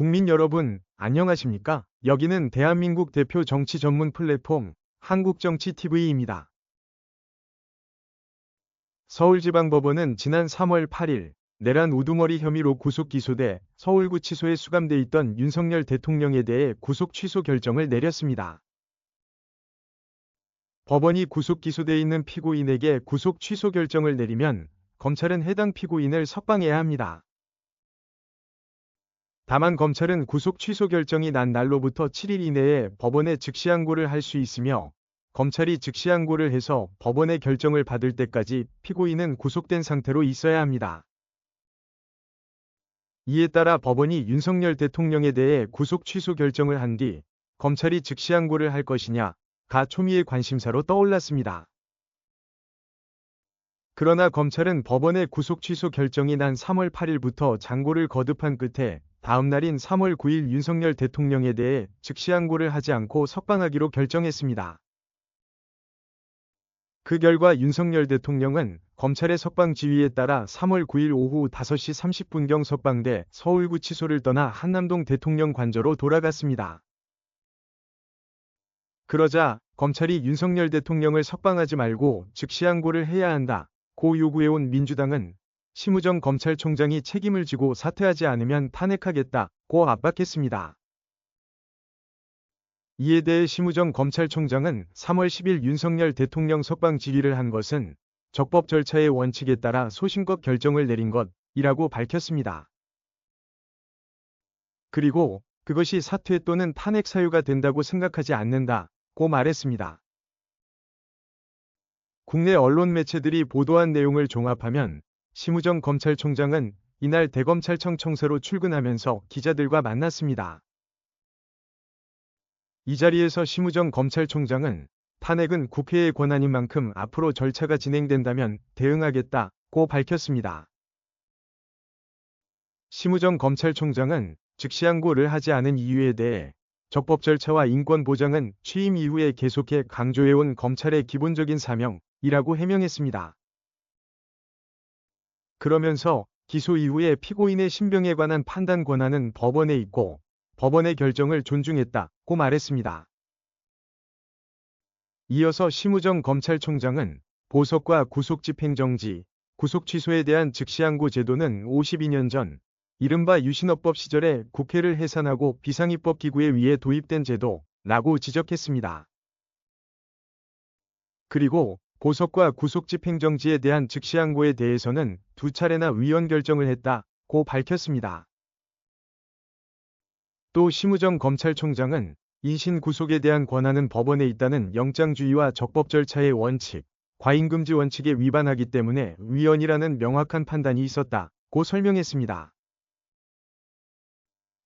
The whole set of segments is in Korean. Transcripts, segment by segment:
국민 여러분, 안녕하십니까? 여기는 대한민국 대표 정치 전문 플랫폼 한국정치TV입니다. 서울지방법원은 지난 3월 8일 내란 우두머리 혐의로 구속 기소돼 서울구치소에 수감돼 있던 윤석열 대통령에 대해 구속 취소 결정을 내렸습니다. 법원이 구속 기소돼 있는 피고인에게 구속 취소 결정을 내리면 검찰은 해당 피고인을 석방해야 합니다. 다만 검찰은 구속 취소 결정이 난 날로부터 7일 이내에 법원에 즉시항고를 할 수 있으며 검찰이 즉시항고를 해서 법원의 결정을 받을 때까지 피고인은 구속된 상태로 있어야 합니다. 이에 따라 법원이 윤석열 대통령에 대해 구속 취소 결정을 한 뒤 검찰이 즉시항고를 할 것이냐 가 초미의 관심사로 떠올랐습니다. 그러나 검찰은 법원의 구속 취소 결정이 난 3월 8일부터 장고를 거듭한 끝에 다음 날인 3월 9일 윤석열 대통령에 대해 즉시항고를 하지 않고 석방하기로 결정했습니다. 그 결과 윤석열 대통령은 검찰의 석방 지휘에 따라 3월 9일 오후 5시 30분경 석방돼 서울구치소를 떠나 한남동 대통령 관저로 돌아갔습니다. 그러자 검찰이 윤석열 대통령을 석방하지 말고 즉시항고를 해야 한다고 요구해온 민주당은 심우정 검찰총장이 책임을 지고 사퇴하지 않으면 탄핵하겠다고 압박했습니다. 이에 대해 심우정 검찰총장은 3월 10일 윤석열 대통령 석방 지휘를 한 것은 적법 절차의 원칙에 따라 소신껏 결정을 내린 것이라고 밝혔습니다. 그리고 그것이 사퇴 또는 탄핵 사유가 된다고 생각하지 않는다고 말했습니다. 국내 언론 매체들이 보도한 내용을 종합하면 심우정 검찰총장은 이날 대검찰청 청사로 출근하면서 기자들과 만났습니다. 이 자리에서 심우정 검찰총장은 탄핵은 국회의 권한인 만큼 앞으로 절차가 진행된다면 대응하겠다고 밝혔습니다. 심우정 검찰총장은 즉시항고를 하지 않은 이유에 대해 적법 절차와 인권 보장은 취임 이후에 계속해 강조해온 검찰의 기본적인 사명이라고 해명했습니다. 그러면서 기소 이후에 피고인의 신병에 관한 판단 권한은 법원에 있고 법원의 결정을 존중했다고 말했습니다. 이어서 심우정 검찰총장은 보석과 구속집행정지, 구속취소에 대한 즉시항고 제도는 52년 전 이른바 유신헌법 시절에 국회를 해산하고 비상입법기구에 의해 도입된 제도라고 지적했습니다. 그리고 보석과 구속집행정지에 대한 즉시항고에 대해서는 2차례나 위헌 결정을 했다고 밝혔습니다. 또 심우정 검찰총장은 인신 구속에 대한 권한은 법원에 있다는 영장주의와 적법 절차의 원칙, 과잉금지 원칙에 위반하기 때문에 위헌이라는 명확한 판단이 있었다고 설명했습니다.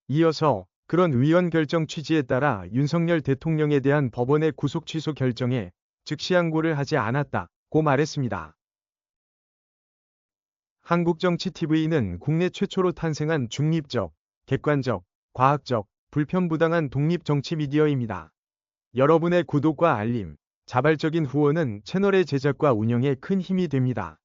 이어서 그런 위헌 결정 취지에 따라 윤석열 대통령에 대한 법원의 구속 취소 결정에 즉시항고를 하지 않았다고 말했습니다. 한국정치TV는 국내 최초로 탄생한 중립적, 객관적, 과학적, 불편부당한 독립정치 미디어입니다. 여러분의 구독과 알림, 자발적인 후원은 채널의 제작과 운영에 큰 힘이 됩니다.